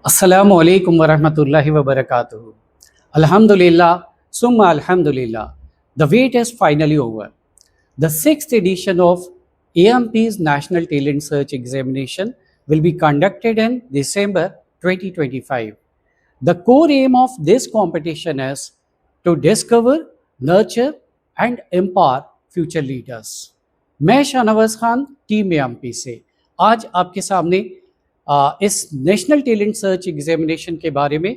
अस्सलामु अलैकुम वरहमतुल्लाहि वबरकातुहू। Alhamdulillah, summa alhamdulillah. The wait is finally over. The sixth edition of AMP's National Talent Search Examination will be conducted in December 2025. The core aim of this competition is to discover, nurture, and empower future leaders. मैं Shahnawaz Khan team AMP से आज आपके सामने इस national talent search examination के बारे में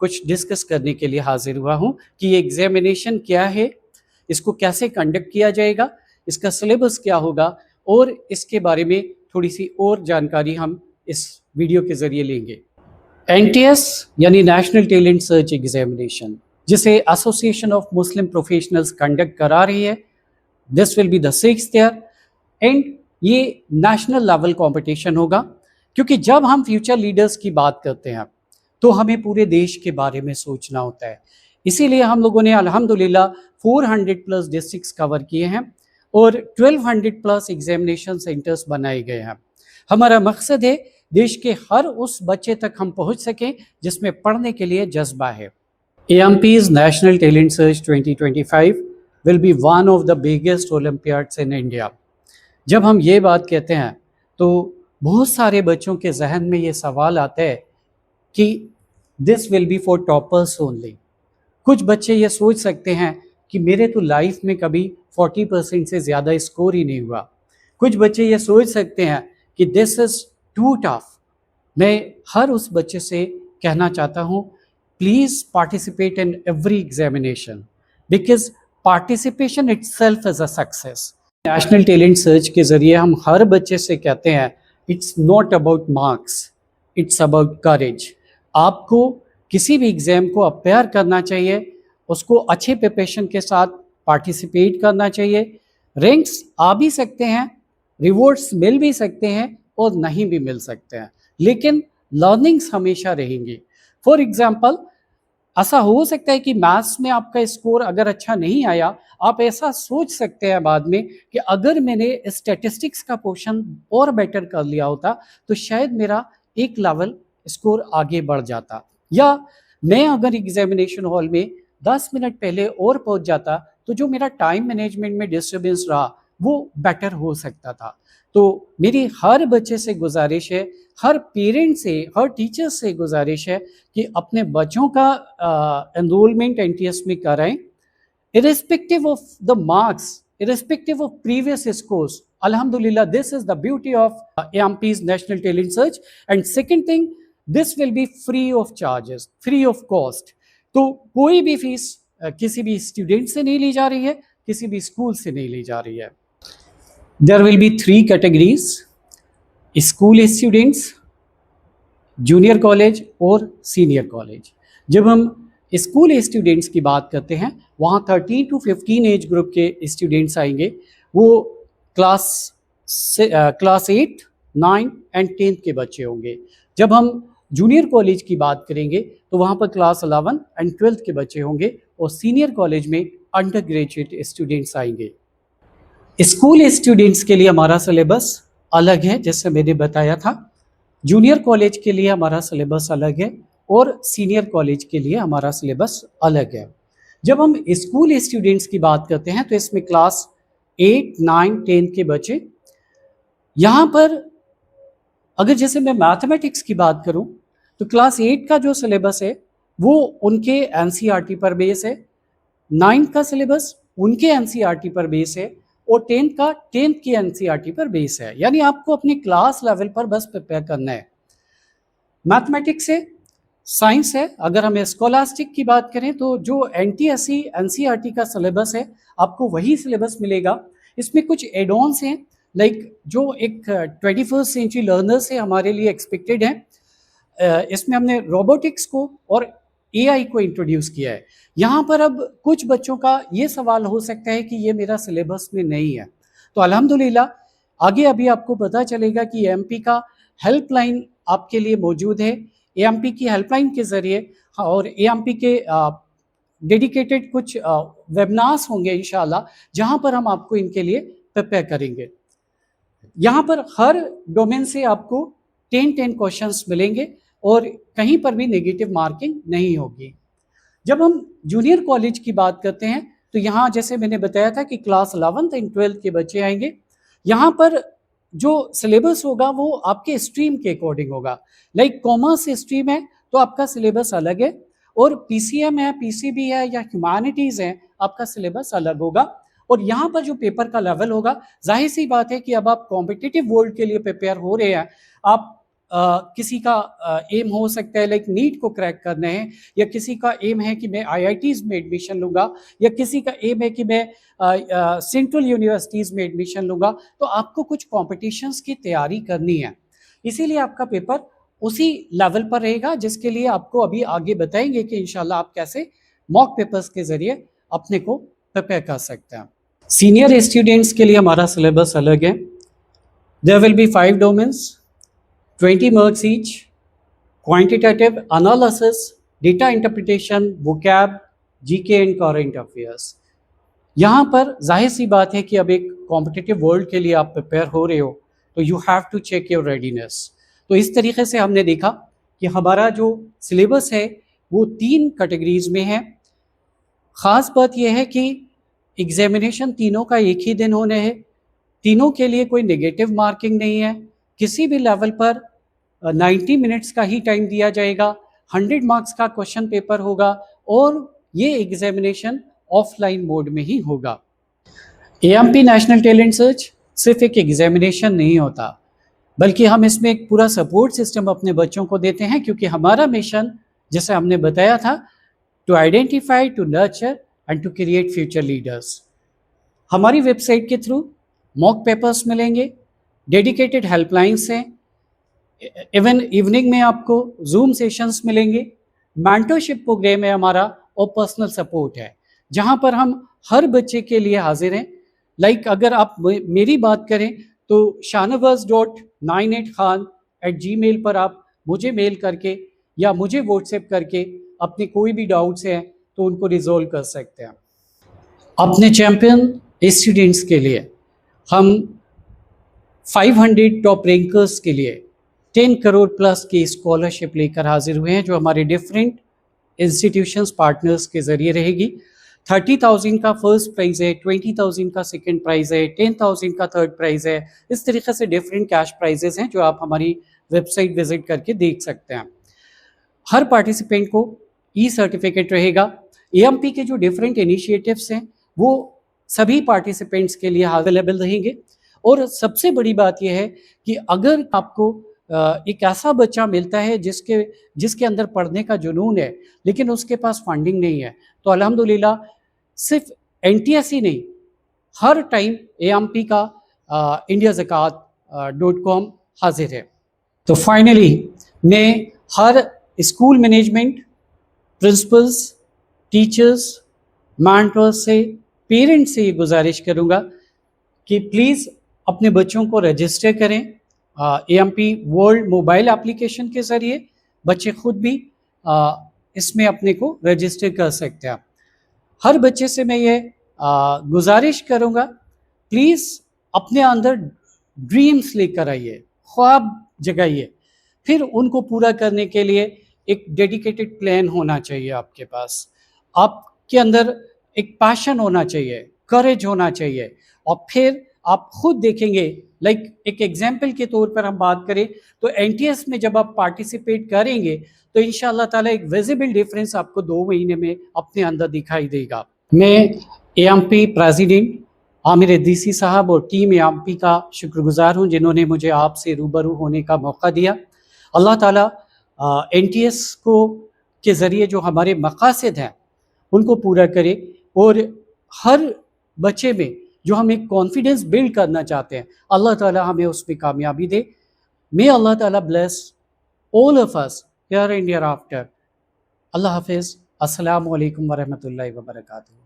कुछ डिस्कस करने के लिए हाजिर हुआ हूं कि ये एग्जामिनेशन क्या है, इसको कैसे कंडक्ट किया जाएगा, इसका सिलेबस क्या होगा और इसके बारे में थोड़ी सी और जानकारी हम इस वीडियो के ज़रिए लेंगे। NTS यानी नेशनल टैलेंट सर्च एग्जामिनेशन, जिसे association of Muslim professionals conduct करा रही है, this will be the 6th year and ये नेशनल लेवल कंपटीशन होगा। क्योंकि जब हम फ्यूचर लीडर्स की बात करते हैं तो हमें पूरे देश के बारे में सोचना होता है। इसीलिए हम लोगों ने अल्हम्दुलिल्लाह 400 प्लस डिस्ट्रिक्ट्स कवर किए हैं और 1200 प्लस एग्जामिनेशन सेंटर्स बनाए गए हैं। हमारा मकसद है देश के हर उस बच्चे तक हम पहुंच सकें जिसमें पढ़ने के लिए जज्बा है। AMP's National Talent Search 2025 will be one of the biggest Olympiads in India। जब हम ये बात कहते हैं तो बहुत सारे बच्चों के जहन में ये सवाल आता है कि this will be for toppers only. कुछ बच्चे ये सोच सकते हैं कि मेरे तो लाइफ में कभी 40% से ज़्यादा स्कोर ही नहीं हुआ। कुछ बच्चे ये सोच सकते हैं कि दिस इज़ टू टफ। मैं हर उस बच्चे से कहना चाहता हूँ, please participate in every examination because participation itself is a success. National talent search के ज़रिए हम हर बच्चे से कहते हैं it's not about marks, it's about करेज। आपको किसी भी एग्ज़ाम को अपेयर करना चाहिए, उसको अच्छे प्रिपरेशन के साथ पार्टिसिपेट करना चाहिए। रैंक्स आ भी सकते हैं, रिवॉर्ड्स मिल भी सकते हैं और नहीं भी मिल सकते हैं, लेकिन लर्निंग्स हमेशा रहेंगी। फॉर एग्जाम्पल, ऐसा हो सकता है कि मैथ्स में आपका स्कोर अगर अच्छा नहीं आया, आप ऐसा सोच सकते हैं बाद में कि अगर मैंने स्टैटिस्टिक्स का पोर्शन और बेटर कर लिया होता तो शायद मेरा एक लेवल स्कोर आगे बढ़ जाता, या मैं अगर एग्जामिनेशन हॉल में 10 मिनट पहले और पहुंच जाता तो जो मेरा टाइम मैनेजमेंट में डिस्टर्बेंस रहा वो बेटर हो सकता था। तो मेरी हर बच्चे से गुजारिश है, हर पेरेंट से, हर टीचर से गुजारिश है कि अपने बच्चों का एनरोलमेंट NTS में कराएं, irrespective of the marks, irrespective of previous scores. Alhamdulillah, this is the beauty of AMP's National Talent Search. And second thing, this will be free of charges, free of cost. तो कोई भी fees किसी भी student से नहीं ली जा रही है, किसी भी स्कूल से नहीं ली जा रही है। There will be 3 categories: school students, junior college और सीनियर कॉलेज। जब हम स्कूल स्टूडेंट्स की बात करते हैं वहाँ 13 to 15 एज ग्रुप के स्टूडेंट्स आएंगे। वो क्लास 8, 9 एंड 10 के बच्चे होंगे। जब हम जूनियर कॉलेज की बात करेंगे तो वहाँ पर क्लास 11 एंड 12 के बच्चे होंगे और सीनियर कॉलेज में अंडर ग्रेजुएट स्टूडेंट्स आएंगे। स्कूल स्टूडेंट्स के लिए हमारा सिलेबस अलग है, जैसे मैंने बताया था। जूनियर कॉलेज के लिए हमारा सिलेबस अलग है और सीनियर कॉलेज के लिए हमारा सिलेबस अलग है। जब हम स्कूल स्टूडेंट्स की बात करते हैं तो इसमें क्लास 8, 9, 10 के बच्चे। यहाँ पर अगर जैसे मैं मैथमेटिक्स की बात करूँ तो क्लास 8 का जो सिलेबस है वो उनके NCERT पर बेस है, 9 का सिलेबस उनके NCERT पर बेस है और 10 का 10th की NCERT पर बेस है। यानी आपको अपनी क्लास लेवल पर बस प्रिपेयर करना है। मैथमेटिक्स है, साइंस है। अगर हम स्कॉलास्टिक की बात करें तो जो NTSE NCERT का सिलेबस है आपको वही सिलेबस मिलेगा। इसमें कुछ एड-ऑन्स हैं, लाइक जो एक 21st सेंचुरी लर्नर से हमारे लिए एक्सपेक्टेड है। इसमें हमने रोबोटिक्स को और AI को इंट्रोड्यूस किया है। यहाँ पर अब कुछ बच्चों का ये सवाल हो सकता है कि ये मेरा सिलेबस में नहीं है, तो अल्हम्दुलिल्लाह आगे अभी आपको पता चलेगा कि AMP का हेल्पलाइन आपके लिए मौजूद है। AMP की हेल्पलाइन के ज़रिए और AMP के डेडिकेटेड कुछ वेबिनार्स होंगे इंशाल्लाह, जहाँ पर हम आपको इनके लिए प्रिपेयर करेंगे। यहाँ पर हर डोमेन से आपको 10 क्वेश्चंस मिलेंगे और कहीं पर भी नेगेटिव मार्किंग नहीं होगी। जब हम जूनियर कॉलेज की बात करते हैं तो यहाँ जैसे मैंने बताया था कि क्लास 11th एंड 12th के बच्चे आएंगे। यहाँ पर जो सिलेबस होगा वो आपके स्ट्रीम के अकॉर्डिंग होगा। लाइक कॉमर्स स्ट्रीम है तो आपका सिलेबस अलग है, और पीसीएम है, पीसीबी है या ह्यूमैनिटीज़ है, आपका सिलेबस अलग होगा। और यहाँ पर जो पेपर का लेवल होगा, जाहिर सी बात है कि अब आप कॉम्पिटिटिव वर्ल्ड के लिए प्रिपेयर हो रहे हैं, आप किसी का एम हो सकता है लाइक नीट को क्रैक करना है, या किसी का एम है कि मैं आईआईटीज़ में एडमिशन लूँगा, या किसी का एम है कि मैं सेंट्रल यूनिवर्सिटीज़ में एडमिशन लूँगा, तो आपको कुछ कॉम्पिटिशन्स की तैयारी करनी है। इसीलिए आपका पेपर उसी लेवल पर रहेगा, जिसके लिए आपको अभी आगे बताएंगे कि इंशाल्लाह आप कैसे मॉक पेपर्स के ज़रिए अपने को प्रिपेयर कर सकते हैं। सीनियर स्टूडेंट्स के लिए हमारा सिलेबस अलग है। There will be 5 domains, 20 marks each: quantitative analysis, data interpretation, vocab, GK and current affairs। यहाँ पर जाहिर सी बात है कि अब एक कॉम्पिटिटिव वर्ल्ड के लिए आप प्रिपेयर हो रहे हो, तो you have to check your readiness. तो इस तरीके से हमने देखा कि हमारा जो सिलेबस है वो 3 कैटेगरीज में है। ख़ास बात यह है कि एग्जामिनेशन तीनों का एक ही दिन होने है, तीनों के लिए कोई नेगेटिव मार्किंग नहीं है। किसी भी लेवल पर 90 मिनट्स का ही टाइम दिया जाएगा, 100 मार्क्स का क्वेश्चन पेपर होगा, और ये एग्जामिनेशन ऑफलाइन मोड में ही होगा। एएमपी नेशनल टैलेंट सर्च सिर्फ एक एग्जामिनेशन नहीं होता, बल्कि हम इसमें एक पूरा सपोर्ट सिस्टम अपने बच्चों को देते हैं, क्योंकि हमारा मिशन जैसे हमने बताया था, to identify, to nurture and to create future leaders. हमारी वेबसाइट के थ्रू मॉक पेपर्स मिलेंगे, डेडिकेटेड हेल्पलाइंस हैं, इवन इवनिंग में आपको जूम सेशंस मिलेंगे, मेंटरशिप प्रोग्राम है हमारा, और पर्सनल सपोर्ट है, जहां पर हम हर बच्चे के लिए हाजिर हैं। लाइक अगर आप मेरी बात करें तो shahnawaz.98khan@gmail पर आप मुझे मेल करके या मुझे व्हाट्सएप करके अपने कोई भी डाउट्स हैं तो उनको रिजोल्व कर सकते हैं। अपने चैम्पियन स्टूडेंट्स के लिए हम 500 टॉप रैंकर्स के लिए 10 करोड़ प्लस की स्कॉलरशिप लेकर हाजिर हुए हैं, जो हमारे डिफरेंट इंस्टीट्यूशंस पार्टनर्स के ज़रिए रहेगी। 30,000 का फर्स्ट प्राइज़ है, 20,000 का सेकंड प्राइज़ है, 10,000 का थर्ड प्राइज़ है। इस तरीके से डिफरेंट कैश प्राइजेस हैं जो आप हमारी वेबसाइट विजिट करके देख सकते हैं। हर पार्टिसिपेंट को ई सर्टिफिकेट रहेगा। एएमपी के जो डिफरेंट इनिशिएटिव्स हैं वो सभी पार्टिसिपेंट्स के लिए अवेलेबल रहेंगे। और सबसे बड़ी बात यह है कि अगर आपको एक ऐसा बच्चा मिलता है जिसके अंदर पढ़ने का जुनून है, लेकिन उसके पास फंडिंग नहीं है, तो अल्हम्दुलिल्लाह सिर्फ एनटीएस ही नहीं, हर टाइम एएमपी का indiazakat.com हाजिर है। तो फाइनली मैं हर school management, principals, teachers, mentors से, पेरेंट्स से ये गुजारिश करूँगा कि प्लीज़ अपने बच्चों को रजिस्टर करें एएमपी वर्ल्ड मोबाइल एप्लीकेशन के ज़रिए। बच्चे खुद भी इसमें अपने को रजिस्टर कर सकते हैं। हर बच्चे से मैं ये गुजारिश करूँगा, प्लीज़ अपने अंदर ड्रीम्स लेकर आइए, ख्वाब जगाइए, फिर उनको पूरा करने के लिए एक डेडिकेटेड प्लान होना चाहिए आपके पास। आपके अंदर एक पैशन होना चाहिए, करेज होना चाहिए, और फिर आप खुद देखेंगे। लाइक एक एग्जाम्पल के तौर पर हम बात करें तो एनटीएस में जब आप पार्टिसिपेट करेंगे तो इंशाअल्लाह ताला एक विजिबल डिफरेंस आपको 2 महीने में अपने अंदर दिखाई देगा। मैं एएमपी प्रेसिडेंट आमिर अदीसी साहब और टीम एएमपी का शुक्रगुजार हूँ जिन्होंने मुझे आपसे रूबरू होने का मौका दिया। अल्लाह ताला एनटीएस को के ज़रिए जो हमारे मकासद हैं उनको पूरा करे, और हर बच्चे में जो हम एक कॉन्फिडेंस बिल्ड करना चाहते हैं, अल्लाह ताला हमें उसमें कामयाबी दे। मे अल्लाह ताला bless all of us here and hereafter. अल्लाह हाफिज़। अस्सलामु अलैकुम वरहमतुल्लाहि वबरकातुहू।